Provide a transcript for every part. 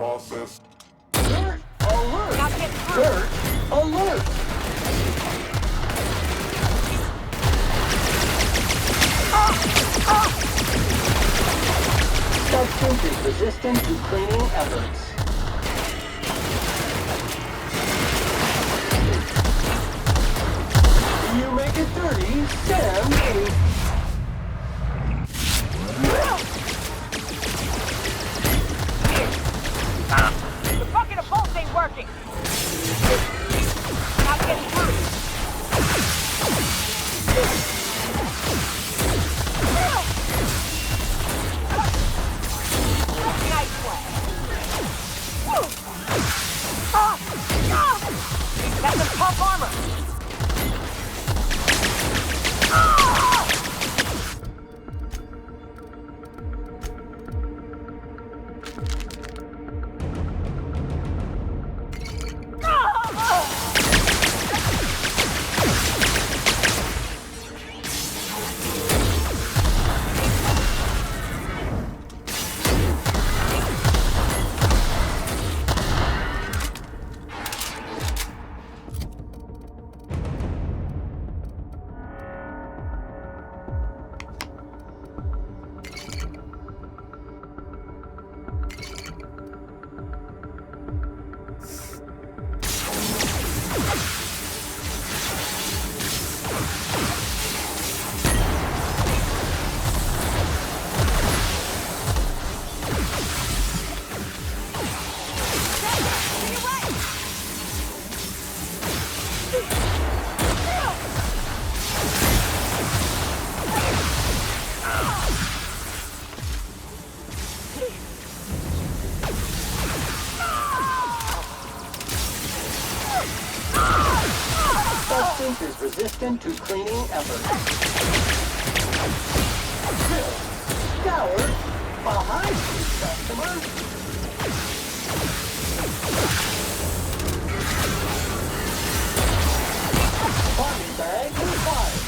process. Dirt alert! Not getting through. Dirt alert! Substance is resistant to cleaning efforts. You make it dirty, Sam. The bucket of bolts ain't working. Not getting through. Nice one. That's some tough armor. Substance is resistant to cleaning efforts. Scour behind you, customer. Body bag required.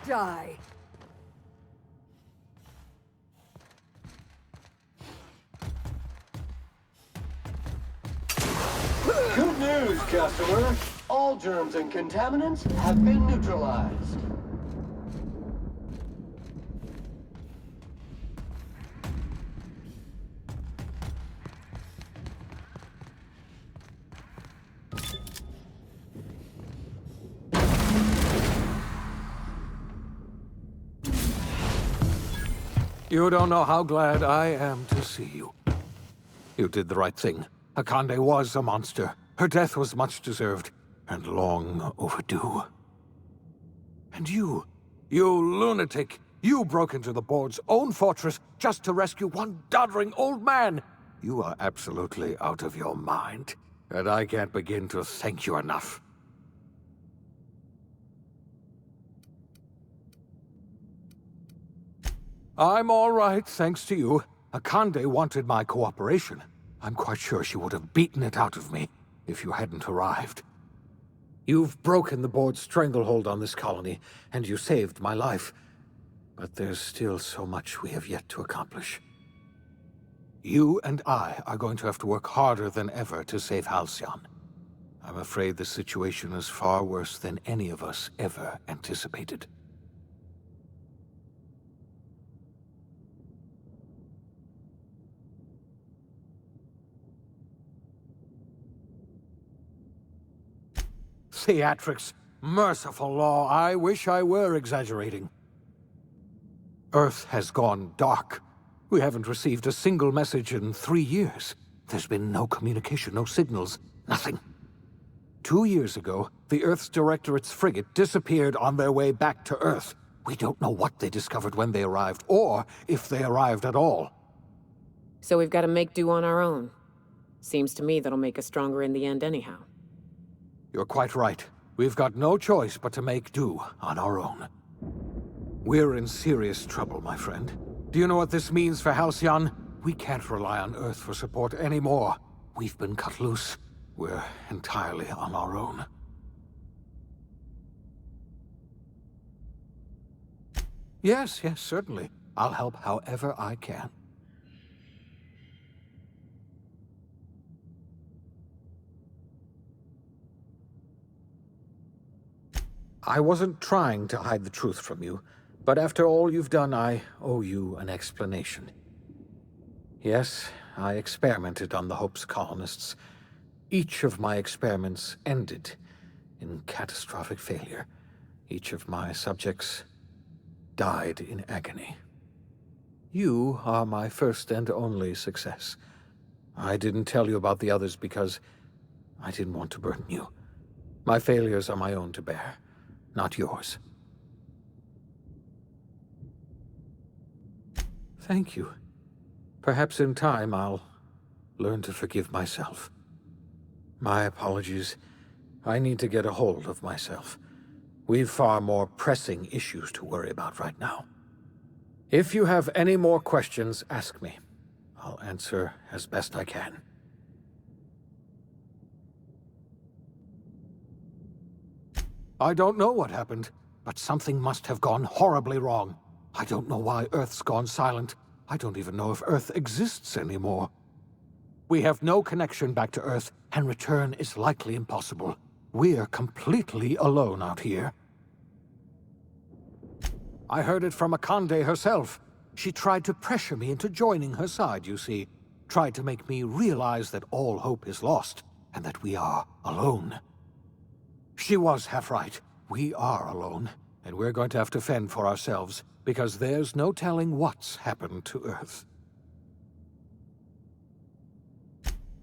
Die. Good news, customer. All germs and contaminants have been neutralized. You don't know how glad I am to see you. You did the right thing. Akande was a monster. Her death was much deserved, and long overdue. And you lunatic, you broke into the board's own fortress just to rescue one doddering old man. You are absolutely out of your mind, and I can't begin to thank you enough. I'm all right, thanks to you. Akande wanted my cooperation. I'm quite sure she would have beaten it out of me if you hadn't arrived. You've broken the board's stranglehold on this colony, and you saved my life. But there's still so much we have yet to accomplish. You and I are going to have to work harder than ever to save Halcyon. I'm afraid the situation is far worse than any of us ever anticipated. Theatrics. Merciful law, I wish I were exaggerating. Earth has gone dark. We haven't received a single message in 3 years. There's been no communication, no signals, nothing. 2 years ago, the Earth's Directorate's frigate disappeared on their way back to Earth. We don't know what they discovered when they arrived, or if they arrived at all. So we've got to make do on our own. Seems to me that'll make us stronger in the end anyhow. You're quite right. We've got no choice but to make do on our own. We're in serious trouble, my friend. Do you know what this means for Halcyon? We can't rely on Earth for support anymore. We've been cut loose. We're entirely on our own. Yes, certainly. I'll help however I can. I wasn't trying to hide the truth from you, but after all you've done, I owe you an explanation. Yes, I experimented on the Hope's colonists. Each of my experiments ended in catastrophic failure. Each of my subjects died in agony. You are my first and only success. I didn't tell you about the others because I didn't want to burden you. My failures are my own to bear, not yours. Thank you. Perhaps in time I'll learn to forgive myself. My apologies. I need to get a hold of myself. We've far more pressing issues to worry about right now. If you have any more questions, ask me. I'll answer as best I can. I don't know what happened, but something must have gone horribly wrong. I don't know why Earth's gone silent. I don't even know if Earth exists anymore. We have no connection back to Earth, and return is likely impossible. We're completely alone out here. I heard it from Akande herself. She tried to pressure me into joining her side, you see. Tried to make me realize that all hope is lost, and that we are alone. She was half right. We are alone, and we're going to have to fend for ourselves, because there's no telling what's happened to Earth.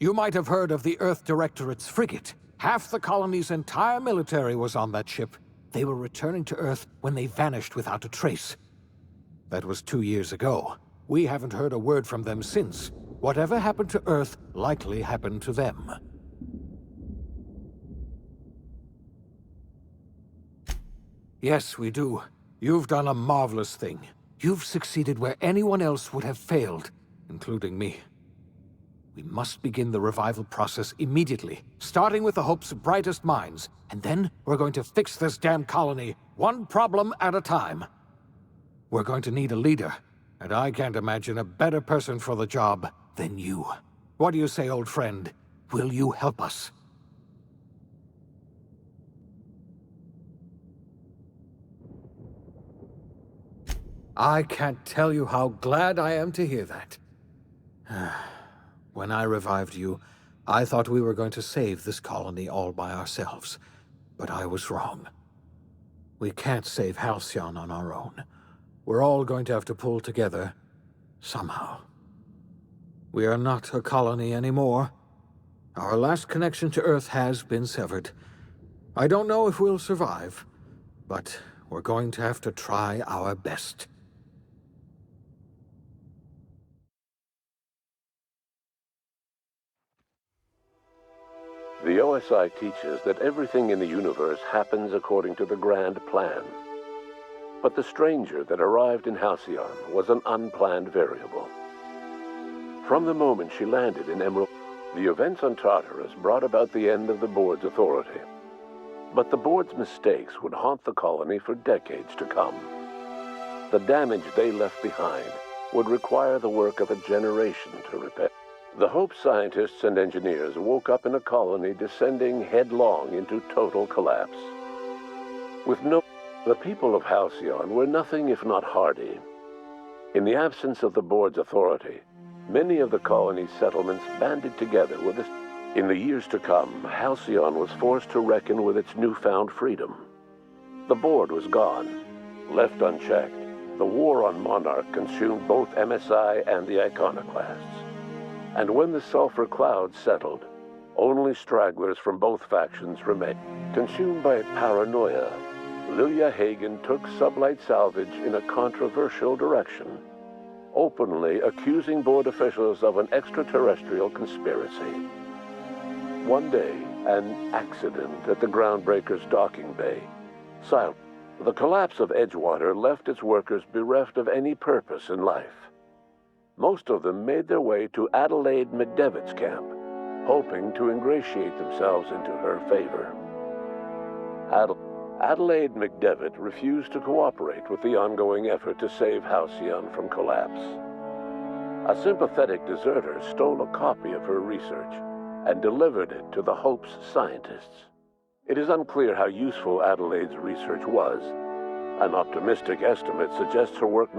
You might have heard of the Earth Directorate's frigate. Half the colony's entire military was on that ship. They were returning to Earth when they vanished without a trace. That was 2 years ago. We haven't heard a word from them since. Whatever happened to Earth likely happened to them. Yes, we do. You've done a marvelous thing. You've succeeded where anyone else would have failed, including me. We must begin the revival process immediately, starting with the Hope's brightest minds, and then we're going to fix this damn colony one problem at a time. We're going to need a leader, and I can't imagine a better person for the job than you. What do you say, old friend? Will you help us? I can't tell you how glad I am to hear that. When I revived you, I thought we were going to save this colony all by ourselves, but I was wrong. We can't save Halcyon on our own. We're all going to have to pull together, somehow. We are not a colony anymore. Our last connection to Earth has been severed. I don't know if we'll survive, but we're going to have to try our best. The OSI teaches that everything in the universe happens according to the grand plan. But the stranger that arrived in Halcyon was an unplanned variable. From the moment she landed in Emerald, the events on Tartarus brought about the end of the board's authority. But the board's mistakes would haunt the colony for decades to come. The damage they left behind would require the work of a generation to repair. The Hope scientists and engineers woke up in a colony descending headlong into total collapse. The people of Halcyon were nothing if not hardy. In the absence of the board's authority, many of the colony's settlements banded together with us. In the years to come, Halcyon was forced to reckon with its newfound freedom. The board was gone. Left unchecked, the war on Monarch consumed both MSI and the Iconoclasts. And when the sulfur clouds settled, only stragglers from both factions remained. Consumed by paranoia, Lilia Hagen took sublight salvage in a controversial direction, openly accusing board officials of an extraterrestrial conspiracy. One day, an accident at the Groundbreaker's docking bay. The collapse of Edgewater left its workers bereft of any purpose in life. Most of them made their way to Adelaide McDevitt's camp, hoping to ingratiate themselves into her favor. Adelaide McDevitt refused to cooperate with the ongoing effort to save Halcyon from collapse. A sympathetic deserter stole a copy of her research and delivered it to the Hope's scientists. It is unclear how useful Adelaide's research was. An optimistic estimate suggests her work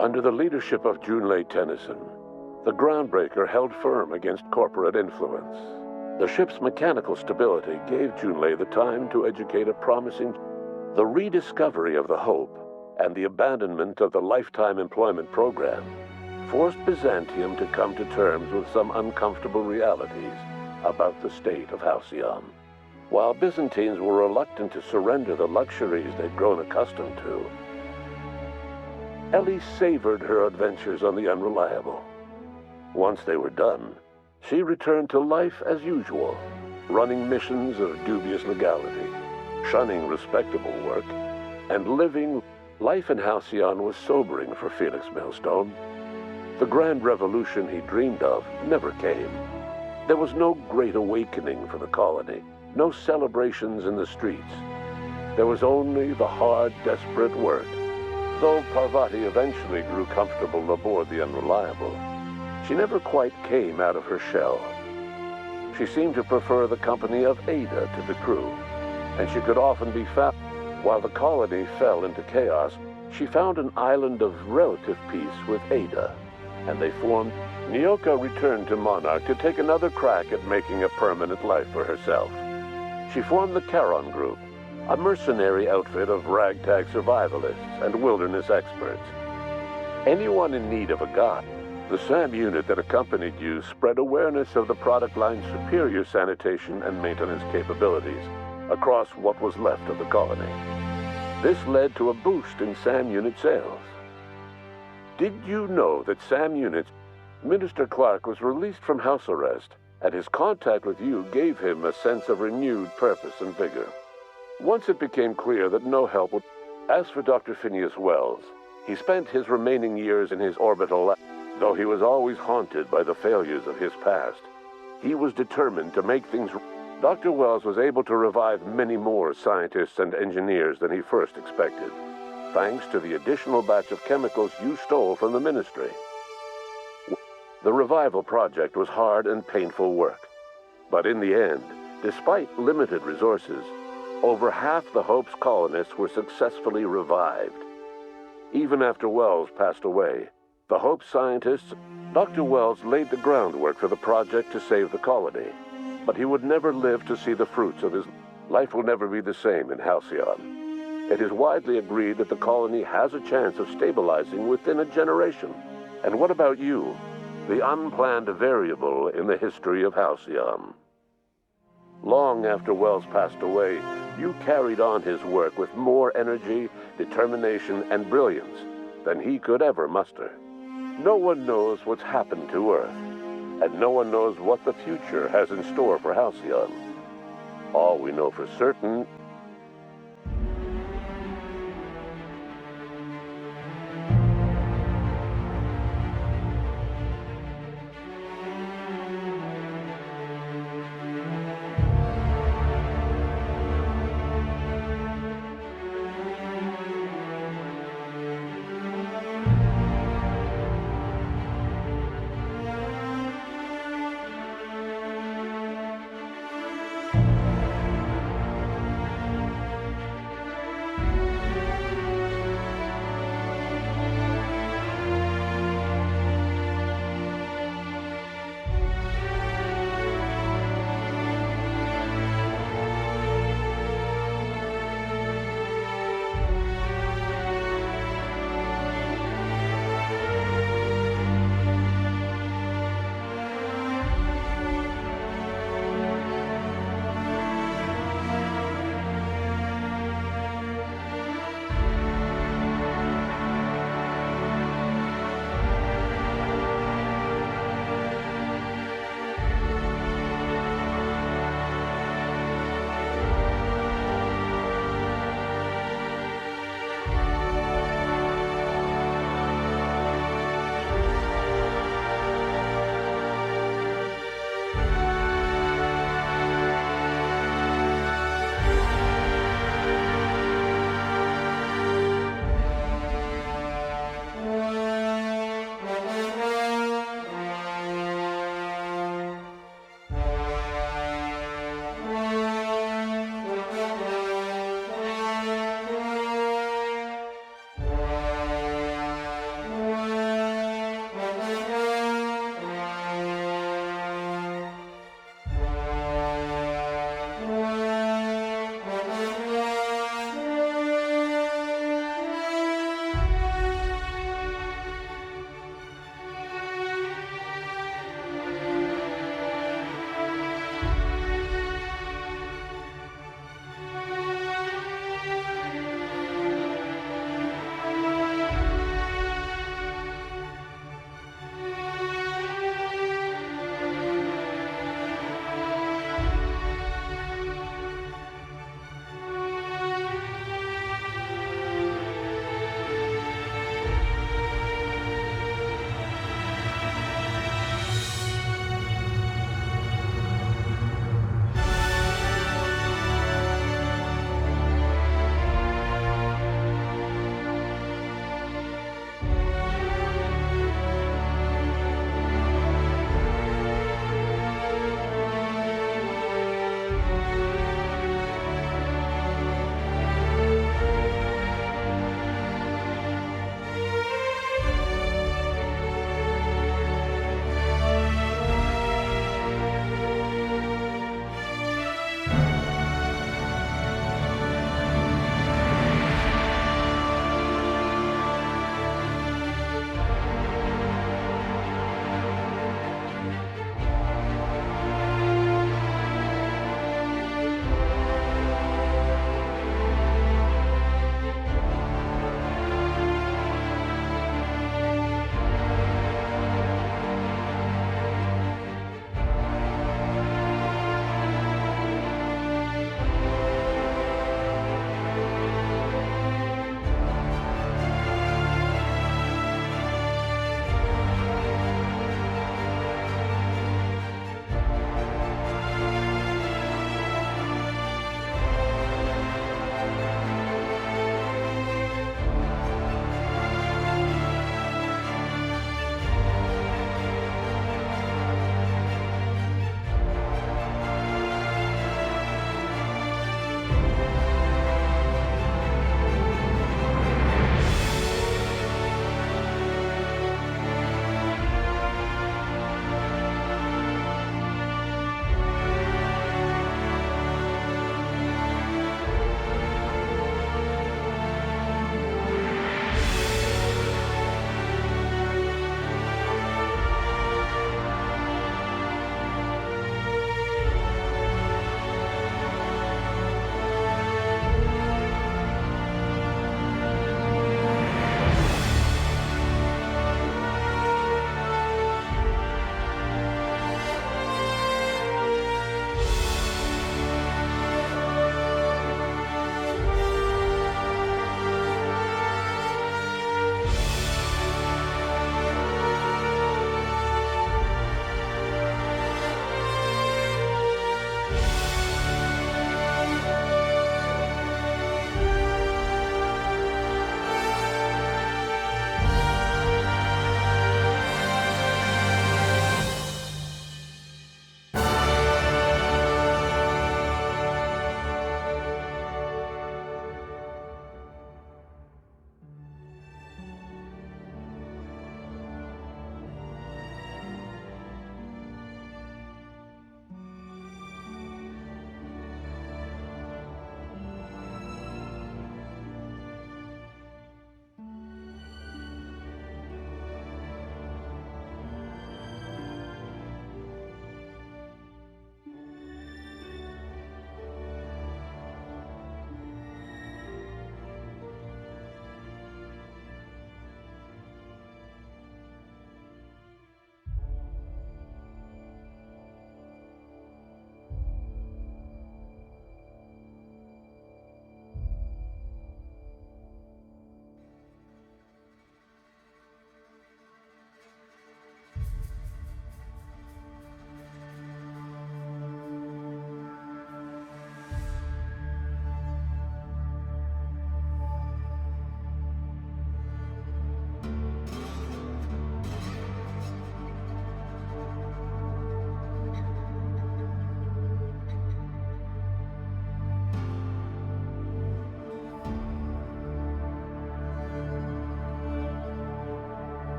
under the leadership of Junlei Tennyson. The Groundbreaker held firm against corporate influence. The ship's mechanical stability gave Junlei the time to educate a promising... The rediscovery of the Hope and the abandonment of the lifetime employment program forced Byzantium to come to terms with some uncomfortable realities about the state of Halcyon. While Byzantines were reluctant to surrender the luxuries they'd grown accustomed to, Ellie savored her adventures on the Unreliable. Once they were done, she returned to life as usual, running missions of dubious legality, shunning respectable work, and living. Life in Halcyon was sobering for Felix Millstone. The grand revolution he dreamed of never came. There was no great awakening for the colony, no celebrations in the streets. There was only the hard, desperate work. Though Parvati eventually grew comfortable aboard the Unreliable, she never quite came out of her shell. She seemed to prefer the company of Ada to the crew, and she could often be found. While the colony fell into chaos, she found an island of relative peace with Ada, and they formed. Nyoka returned to Monarch to take another crack at making a permanent life for herself. She formed the Charon Group, a mercenary outfit of ragtag survivalists and wilderness experts. Anyone in need of a guide. The SAM unit that accompanied you spread awareness of the product line's superior sanitation and maintenance capabilities across what was left of the colony. This led to a boost in SAM unit sales. Did you know that SAM units... Minister Clark was released from house arrest, and his contact with you gave him a sense of renewed purpose and vigor. Once it became clear that no help would... As for Dr. Phineas Wells, he spent his remaining years in his orbital lab. Though he was always haunted by the failures of his past, he was determined to make things... Dr. Wells was able to revive many more scientists and engineers than he first expected, thanks to the additional batch of chemicals you stole from the Ministry. The revival project was hard and painful work, but in the end, despite limited resources, over half the Hope's colonists were successfully revived. Even after Wells passed away, the Hope scientists, Dr. Wells laid the groundwork for the project to save the colony. But he would never live to see the fruits of his life. Will never be the same in Halcyon. It is widely agreed that the colony has a chance of stabilizing within a generation. And what about you, the unplanned variable in the history of Halcyon? Long after Wells passed away, you carried on his work with more energy, determination, and brilliance than he could ever muster. No one knows what's happened to Earth, and no one knows what the future has in store for Halcyon. All we know for certain